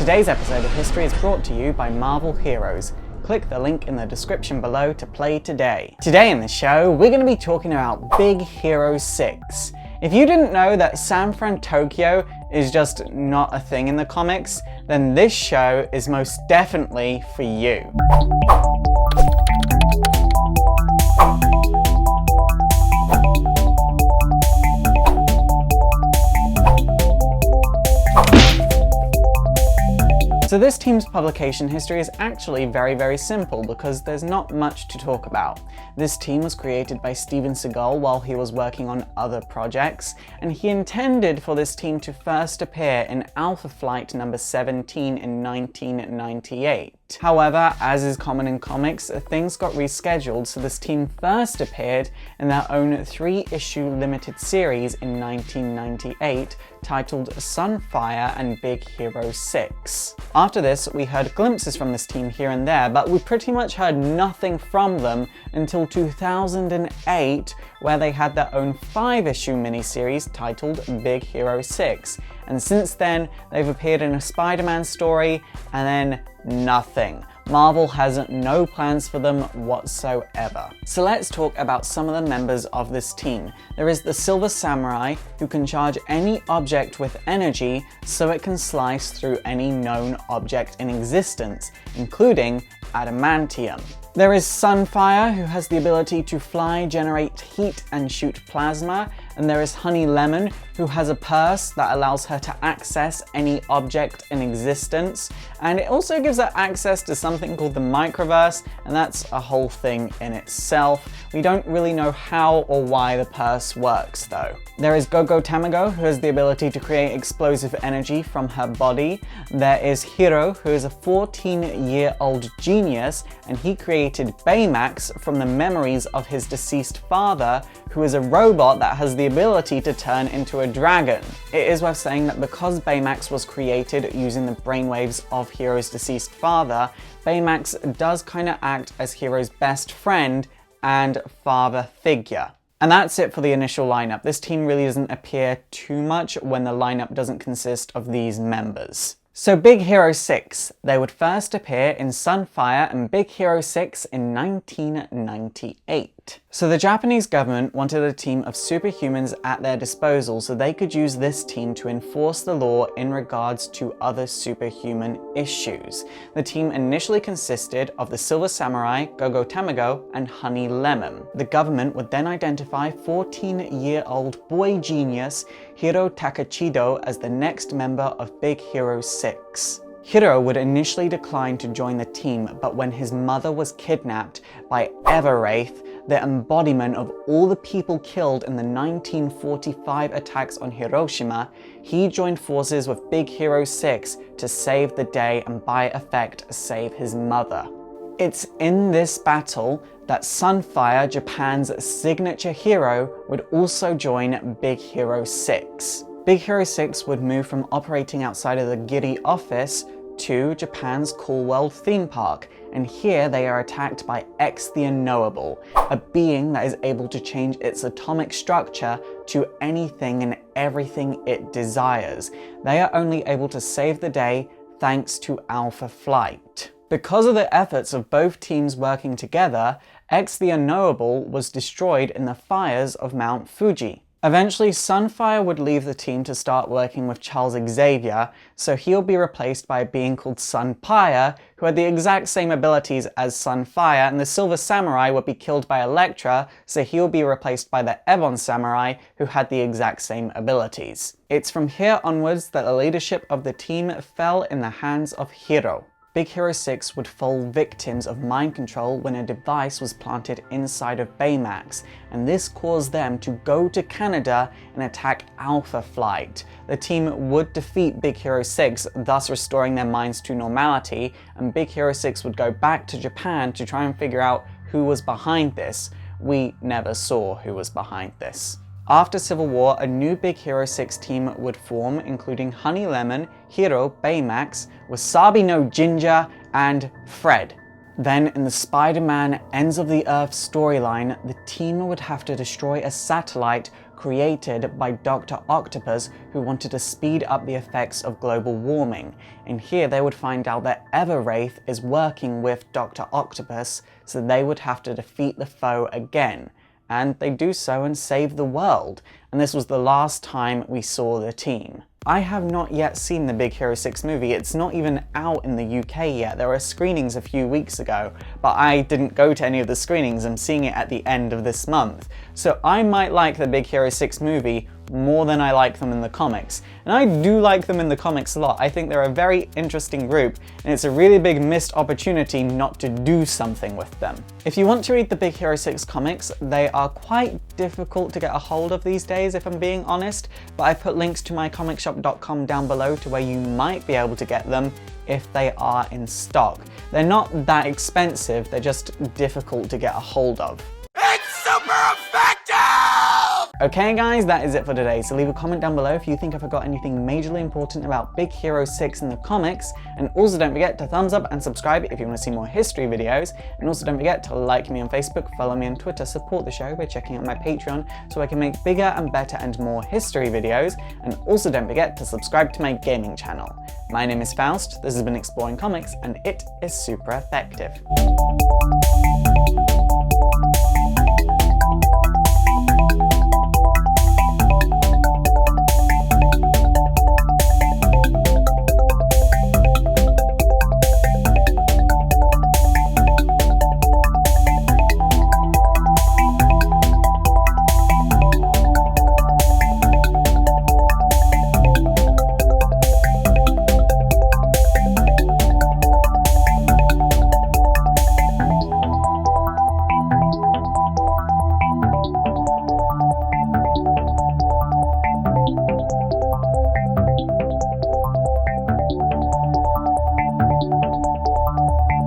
Today's episode of History is brought to you by Marvel Heroes. Click the link in the description below to play today. Today in the show, we're going to be talking about Big Hero 6. If you didn't know that San Fran Tokyo is just not a thing in the comics, then this show is most definitely for you. So this team's publication history is actually very simple because there's not much to talk about. This team was created by Steven Seagal while he was working on other projects, and he intended for this team to first appear in Alpha Flight number 17 in 1998. However, as is common in comics, things got rescheduled, so this team first appeared in their own 3-issue limited series in 1998 titled Sunfire and Big Hero 6. After this, we heard glimpses from this team here and there, but we pretty much heard nothing from them until 2008, where they had their own 5-issue miniseries titled Big Hero 6. And since then, they've appeared in a Spider-Man story, and then nothing. Marvel has no plans for them whatsoever. So let's talk about some of the members of this team. There is the Silver Samurai, who can charge any object with energy so it can slice through any known object in existence, including adamantium. There is Sunfire, who has the ability to fly, generate heat, and shoot plasma. And there is Honey Lemon, who has a purse that allows her to access any object in existence. And it also gives her access to something called the Microverse, and that's a whole thing in itself. We don't really know how or why the purse works, though. There is Gogo Tamago, who has the ability to create explosive energy from her body. There is Hiro, who is a 14-year-old genius, and he created Baymax from the memories of his deceased father, who is a robot that has the ability to turn into a dragon. It is worth saying that because Baymax was created using the brainwaves of Hiro's deceased father, Baymax does kind of act as Hiro's best friend and father figure. And that's it for the initial lineup. This team really doesn't appear too much when the lineup doesn't consist of these members. So Big Hero 6, they would first appear in Sunfire and Big Hero 6 in 1998. So the Japanese government wanted a team of superhumans at their disposal so they could use this team to enforce the law in regards to other superhuman issues. The team initially consisted of the Silver Samurai, Gogo Tamago, and Honey Lemon. The government would then identify 14-year-old boy genius Hiro Takachido as the next member of Big Hero 6. Hiro would initially decline to join the team, but when his mother was kidnapped by Everwraith, the embodiment of all the people killed in the 1945 attacks on Hiroshima, he joined forces with Big Hero 6 to save the day and by effect save his mother. It's in this battle that Sunfire, Japan's signature hero, would also join Big Hero 6. Big Hero 6 would move from operating outside of the Giri office to Japan's Cool World theme park, and here they are attacked by X the Unknowable, a being that is able to change its atomic structure to anything and everything it desires. They are only able to save the day thanks to Alpha Flight. Because of the efforts of both teams working together, X the Unknowable was destroyed in the fires of Mount Fuji. Eventually, Sunfire would leave the team to start working with Charles Xavier, so he'll be replaced by a being called Paya, who had the exact same abilities as Sunfire, and the Silver Samurai would be killed by Elektra, so he'll be replaced by the Ebon Samurai, who had the exact same abilities. It's from here onwards that the leadership of the team fell in the hands of Hiro. Big Hero 6 would fall victims of mind control when a device was planted inside of Baymax, and this caused them to go to Canada and attack Alpha Flight. The team would defeat Big Hero 6, thus restoring their minds to normality, and Big Hero 6 would go back to Japan to try and figure out who was behind this. We never saw who was behind this. After Civil War, a new Big Hero 6 team would form, including Honey Lemon, Hiro, Baymax, Wasabi no Ginger, and Fred. Then, in the Spider-Man Ends of the Earth storyline, the team would have to destroy a satellite created by Dr. Octopus, who wanted to speed up the effects of global warming. And here they would find out that Everwraith is working with Dr. Octopus, so they would have to defeat the foe again. And they do so and save the world. And this was the last time we saw the team. I have not yet seen the Big Hero 6 movie. It's not even out in the UK yet. There were screenings a few weeks ago, but I didn't go to any of the screenings. I'm seeing it at the end of this month. So I might like the Big Hero 6 movie more than I like them in the comics. And I do like them in the comics a lot. I think they're a very interesting group, and it's a really big missed opportunity not to do something with them. If you want to read the Big Hero 6 comics, they are quite difficult to get a hold of these days, if I'm being honest, but I put links to mycomicshop.com down below to where you might be able to get them if they are in stock. They're not that expensive, they're just difficult to get a hold of. It's super effective! Okay guys, that is it for today, so leave a comment down below if you think I forgot anything majorly important about Big Hero 6 in the comics, and also don't forget to thumbs up and subscribe if you want to see more history videos, and also don't forget to like me on Facebook, follow me on Twitter, support the show by checking out my Patreon so I can make bigger and better and more history videos, and also don't forget to subscribe to my gaming channel. My name is Faust, this has been Exploring Comics, and it is super effective.